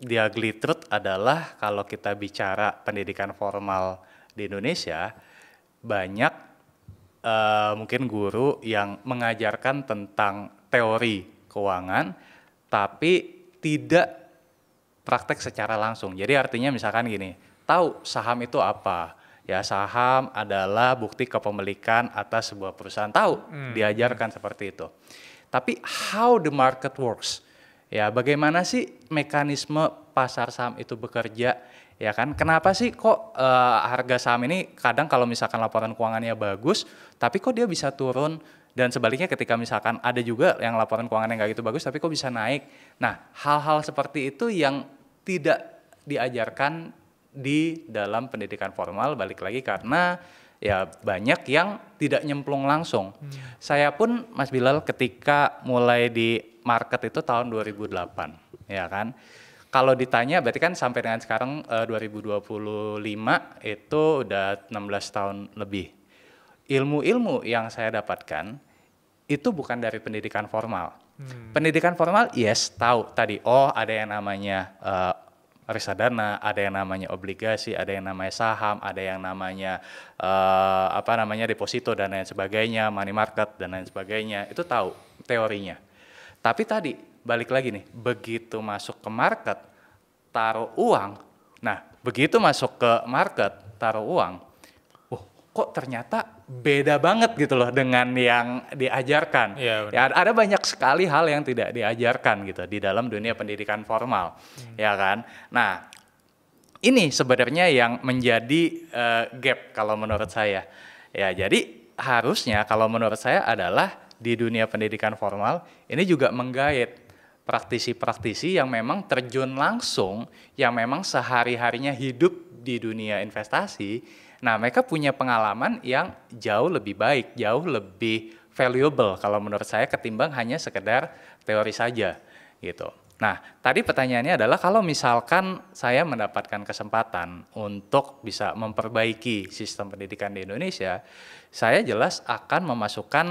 the ugly truth adalah kalau kita bicara pendidikan formal di Indonesia, banyak mungkin guru yang mengajarkan tentang teori keuangan, tapi tidak praktek secara langsung. Jadi artinya misalkan gini, tahu saham itu apa? Ya, saham adalah bukti kepemilikan atas sebuah perusahaan. Tahu, diajarkan seperti itu. Tapi how the market works? Ya, bagaimana sih mekanisme pasar saham itu bekerja? Ya kan, kenapa sih kok harga saham ini kadang kalau misalkan laporan keuangannya bagus, tapi kok dia bisa turun, dan sebaliknya ketika misalkan ada juga yang laporan keuangannya nggak gitu bagus, tapi kok bisa naik. Nah, hal-hal seperti itu yang tidak diajarkan di dalam pendidikan formal, balik lagi karena ya banyak yang tidak nyemplung langsung. Saya pun Mas Bilal ketika mulai di market itu tahun 2008, ya kan. Kalau ditanya berarti kan sampai dengan sekarang 2025 itu udah 16 tahun lebih. Ilmu-ilmu yang saya dapatkan itu bukan dari pendidikan formal. Pendidikan formal yes, tahu tadi ada yang namanya reksadana, ada yang namanya obligasi, ada yang namanya saham, ada yang namanya deposito dan lain sebagainya, money market dan lain sebagainya. Itu tahu teorinya. Tapi tadi balik lagi nih, begitu masuk ke market, taruh uang. Nah, begitu masuk ke market, taruh uang, kok ternyata beda banget gitu loh dengan yang diajarkan. Ya, ada banyak sekali hal yang tidak diajarkan gitu di dalam dunia pendidikan formal, ya kan. Nah, ini sebenarnya yang menjadi gap kalau menurut saya. Ya, jadi harusnya kalau menurut saya adalah di dunia pendidikan formal ini juga menggait praktisi-praktisi yang memang terjun langsung, yang memang sehari-harinya hidup di dunia investasi. Nah, mereka punya pengalaman yang jauh lebih baik, jauh lebih valuable kalau menurut saya ketimbang hanya sekedar teori saja gitu. Nah, tadi pertanyaannya adalah kalau misalkan saya mendapatkan kesempatan untuk bisa memperbaiki sistem pendidikan di Indonesia, saya jelas akan memasukkan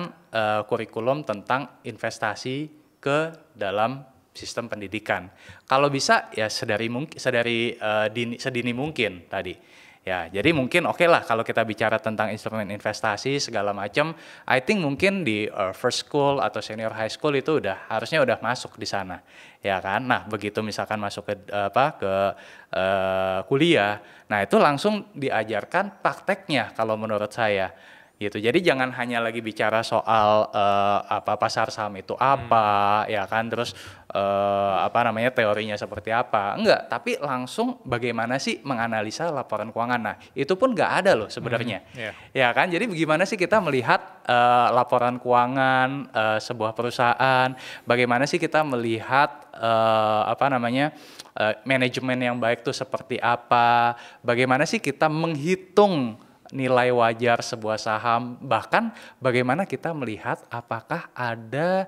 kurikulum tentang investasi ke dalam sistem pendidikan. Kalau bisa ya sedini mungkin tadi. Ya, jadi mungkin oke lah kalau kita bicara tentang instrumen investasi segala macam, I think mungkin di first school atau senior high school itu harusnya udah masuk di sana, ya kan? Nah, begitu misalkan masuk ke kuliah, nah itu langsung diajarkan prakteknya kalau menurut saya. Gitu. Jadi jangan hanya lagi bicara soal pasar saham itu apa, ya kan, terus teorinya seperti apa, enggak, tapi langsung bagaimana sih menganalisa laporan keuangan. Nah, itu pun enggak ada loh sebenarnya, ya kan. Jadi bagaimana sih kita melihat laporan keuangan sebuah perusahaan, bagaimana sih kita melihat manajemen yang baik itu seperti apa, bagaimana sih kita menghitung nilai wajar sebuah saham, bahkan bagaimana kita melihat apakah ada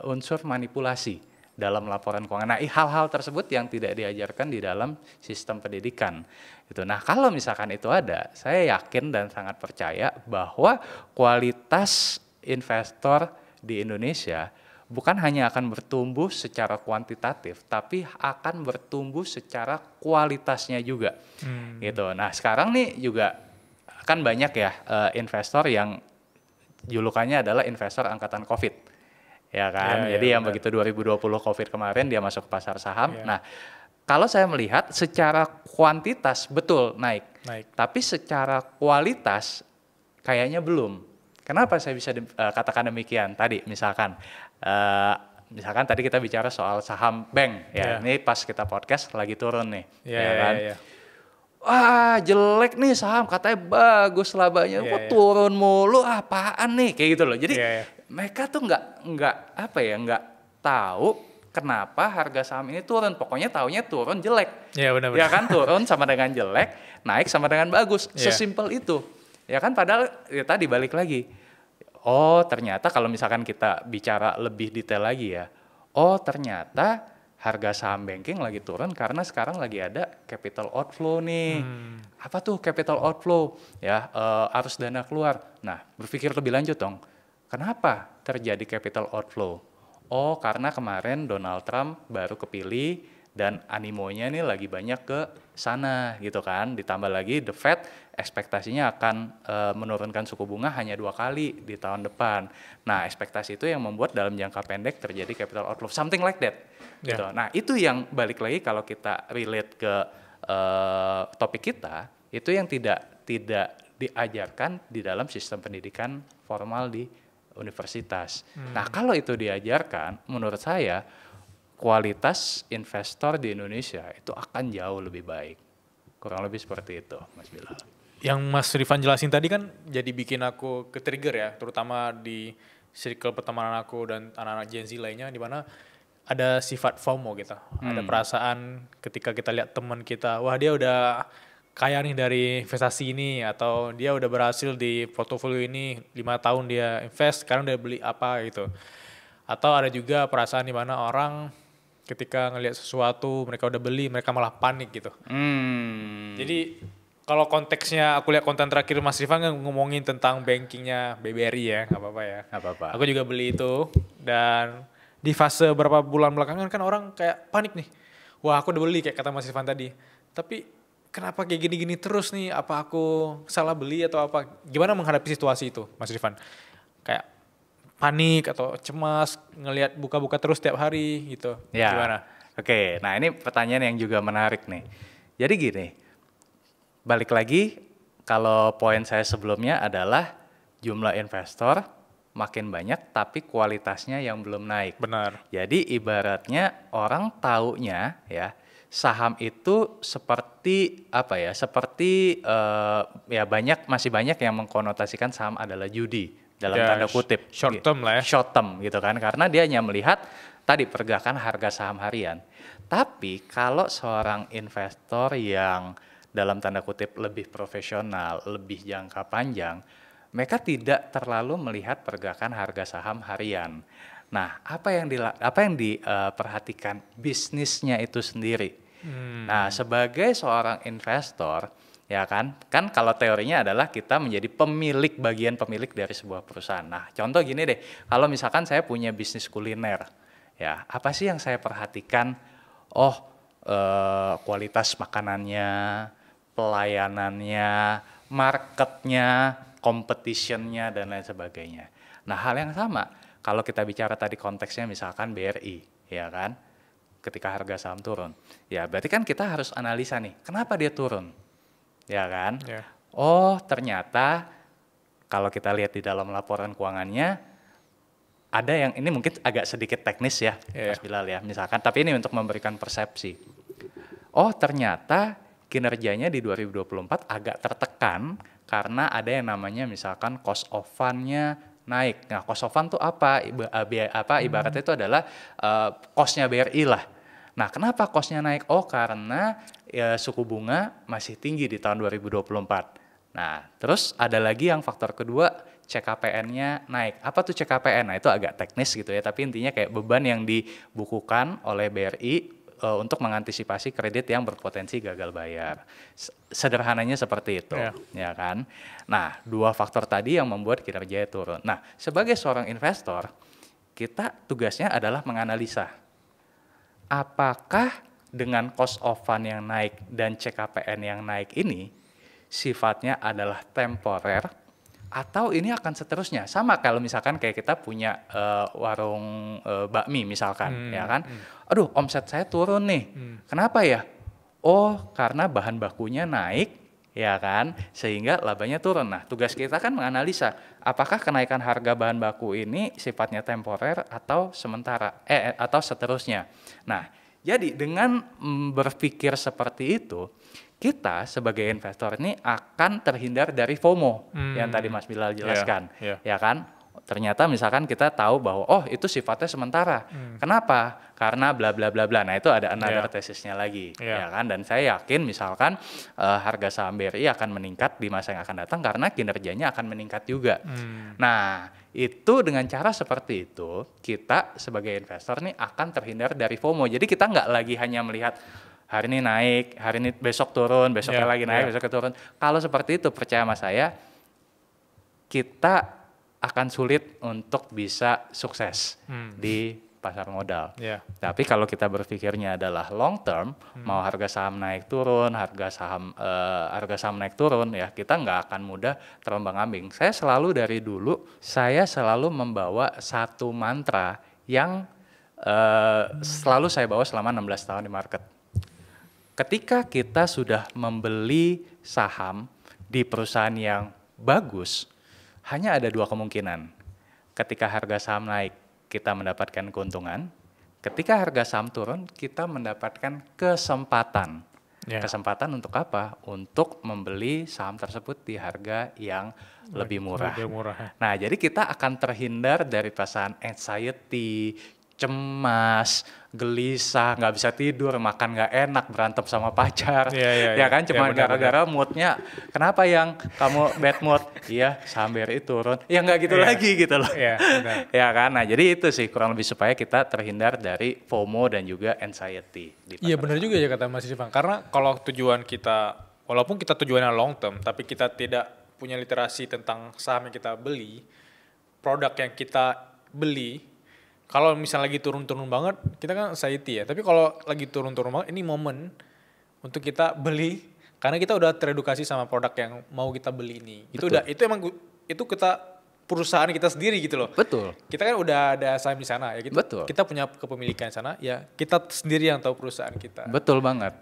unsur manipulasi dalam laporan keuangan. Nah, hal-hal tersebut yang tidak diajarkan di dalam sistem pendidikan. Gitu. Nah, kalau misalkan itu ada, saya yakin dan sangat percaya bahwa kualitas investor di Indonesia bukan hanya akan bertumbuh secara kuantitatif, tapi akan bertumbuh secara kualitasnya juga. Gitu. Nah, sekarang nih juga kan banyak ya investor yang julukannya adalah investor angkatan COVID. Ya kan? Jadi yang begitu 2020 COVID kemarin dia masuk ke pasar saham. Nah, kalau saya melihat secara kuantitas betul naik. Tapi secara kualitas kayaknya belum. Kenapa saya bisa katakan demikian? Tadi misalkan tadi kita bicara soal saham bank ya. Ini pas kita podcast lagi turun nih, ya kan. Wah, jelek nih saham, katanya bagus labanya, kok turun mulu, apaan nih, kayak gitu loh. Jadi mereka tuh nggak tahu kenapa harga saham ini turun. Pokoknya taunya turun jelek. Ya kan, turun sama dengan jelek, naik sama dengan bagus. Sesimpel itu. Ya kan, padahal ya tadi balik lagi. Oh, ternyata kalau misalkan kita bicara lebih detail lagi ya. Oh, ternyata harga saham banking lagi turun karena sekarang lagi ada capital outflow nih. Apa tuh capital outflow? Ya, arus dana keluar. Nah, berpikir lebih lanjut dong. Kenapa terjadi capital outflow? oh karena kemarin Donald Trump baru kepilih dan animonya nih lagi banyak ke sana gitu kan. Ditambah lagi the Fed ekspektasinya akan menurunkan suku bunga hanya 2 kali di tahun depan. Nah, ekspektasi itu yang membuat dalam jangka pendek terjadi capital outflow, something like that. Gitu. Nah, itu yang balik lagi kalau kita relate ke topik kita, itu yang tidak diajarkan di dalam sistem pendidikan formal di universitas. Nah, kalau itu diajarkan, menurut saya kualitas investor di Indonesia itu akan jauh lebih baik. Kurang lebih seperti itu, Mas Bilal. Yang Mas Rifan jelasin tadi kan jadi bikin aku ke-trigger ya, terutama di circle pertemanan aku dan anak-anak Gen Z lainnya, di mana ada sifat FOMO gitu. Ada perasaan ketika kita lihat teman kita, wah dia udah kaya nih dari investasi ini, atau dia udah berhasil di portofolio ini 5 tahun dia invest, sekarang dia beli apa gitu. Atau ada juga perasaan di mana orang ketika ngelihat sesuatu mereka udah beli, mereka malah panik gitu. Jadi kalau konteksnya aku lihat konten terakhir Mas Rifan kan ngomongin tentang bankingnya BBRI ya, nggak apa-apa ya. Nggak apa-apa. Aku juga beli itu dan di fase beberapa bulan belakangan kan orang kayak panik nih. Wah aku udah beli kayak kata Mas Rifan tadi. Tapi kenapa kayak gini-gini terus nih? Apa aku salah beli atau apa? Gimana menghadapi situasi itu Mas Rifan? Kayak panik atau cemas ngelihat buka-buka terus tiap hari gitu. Ya. Gimana? Oke, nah ini pertanyaan yang juga menarik nih. Jadi gini, balik lagi kalau poin saya sebelumnya adalah jumlah investor makin banyak tapi kualitasnya yang belum naik. Benar. Jadi ibaratnya orang taunya ya saham itu seperti apa ya? Seperti ya masih banyak yang mengkonotasikan saham adalah judi dalam Ya, tanda kutip. short term lah ya. Short term gitu kan, karena dia hanya melihat tadi pergerakan harga saham harian. Tapi kalau seorang investor yang dalam tanda kutip lebih profesional, lebih jangka panjang, mereka tidak terlalu melihat pergerakan harga saham harian. Nah, apa yang diperhatikan bisnisnya itu sendiri. Nah, sebagai seorang investor, ya kan kalau teorinya adalah kita menjadi bagian pemilik dari sebuah perusahaan. Nah, contoh gini deh, kalau misalkan saya punya bisnis kuliner, ya apa sih yang saya perhatikan? Oh, kualitas makanannya, pelayanannya, marketnya, competitionnya dan lain sebagainya. Nah, hal yang sama kalau kita bicara tadi konteksnya misalkan BRI, ya kan, ketika harga saham turun, ya berarti kan kita harus analisa nih, kenapa dia turun? Ya kan? Yeah. Oh, ternyata kalau kita lihat di dalam laporan keuangannya ada yang ini mungkin agak sedikit teknis ya, Mas Bilal ya, misalkan, tapi ini untuk memberikan persepsi. Oh, ternyata kinerjanya di 2024 agak tertekan karena ada yang namanya misalkan cost of fund-nya naik. Nah, cost of fund itu apa? Ibaratnya itu adalah cost-nya BRI lah. Nah, kenapa cost-nya naik? Oh, karena suku bunga masih tinggi di tahun 2024. Nah, terus ada lagi yang faktor kedua, CKPN-nya naik. Apa tuh CKPN? Nah, itu agak teknis gitu ya, tapi intinya kayak beban yang dibukukan oleh BRI untuk mengantisipasi kredit yang berpotensi gagal bayar. Sederhananya seperti itu, ya kan? Nah, dua faktor tadi yang membuat kinerjanya turun. Nah, sebagai seorang investor, kita tugasnya adalah menganalisa apakah dengan cost of fund yang naik dan CKPN yang naik ini sifatnya adalah temporer atau ini akan seterusnya. Sama kalau misalkan kayak kita punya warung bakmi misalkan, ya kan? Aduh, omset saya turun nih. Kenapa ya? Oh, karena bahan bakunya naik, ya kan? Sehingga labanya turun. Nah, tugas kita kan menganalisa apakah kenaikan harga bahan baku ini sifatnya temporer atau sementara atau seterusnya. Nah, jadi dengan berpikir seperti itu, kita sebagai investor ini akan terhindar dari FOMO yang tadi Mas Bilal jelaskan, ya kan? Ternyata misalkan kita tahu bahwa oh itu sifatnya sementara. Kenapa? Karena bla bla bla bla. Nah, itu ada another tesisnya lagi, ya kan? Dan saya yakin misalkan harga saham BRI akan meningkat di masa yang akan datang karena kinerjanya akan meningkat juga. Nah, itu dengan cara seperti itu kita sebagai investor nih akan terhindar dari FOMO. Jadi kita nggak lagi hanya melihat hari ini naik, hari ini besok turun, besoknya lagi naik, besoknya turun. Kalau seperti itu percaya sama saya, kita akan sulit untuk bisa sukses di pasar modal. Iya. Tapi kalau kita berpikirnya adalah long term, mau harga saham naik turun, harga saham naik turun ya, kita nggak akan mudah terombang-ambing. Saya selalu membawa satu mantra yang selalu saya bawa selama 16 tahun di market. Ketika kita sudah membeli saham di perusahaan yang bagus, hanya ada dua kemungkinan. Ketika harga saham naik, kita mendapatkan keuntungan. Ketika harga saham turun, kita mendapatkan kesempatan. Yeah. Kesempatan untuk apa? Untuk membeli saham tersebut di harga yang lebih murah. Nah, jadi kita akan terhindar dari perasaan anxiety, cemas, gelisah, nggak bisa tidur, makan nggak enak, berantem sama pacar, ya kan? Cuma gara-gara moodnya, kenapa yang kamu bad mood? Iya, saham BRI turun, ya nggak gitu lagi gitu loh, ya kan? Nah, jadi itu sih kurang lebih supaya kita terhindar dari FOMO dan juga anxiety. Iya benar juga ya kata Mas Irfan, karena kalau tujuan kita, walaupun kita tujuannya long term, tapi kita tidak punya literasi tentang saham yang kita beli, produk yang kita beli. Kalau misalnya lagi turun-turun banget, kita kan anxiety ya. Tapi kalau lagi turun-turun banget, ini momen untuk kita beli karena kita udah teredukasi sama produk yang mau kita beli ini. Itu kita perusahaan kita sendiri gitu loh. Betul. Kita kan udah ada saham di sana ya. Betul. Kita punya kepemilikan di sana ya. Kita sendiri yang tahu perusahaan kita. Betul banget.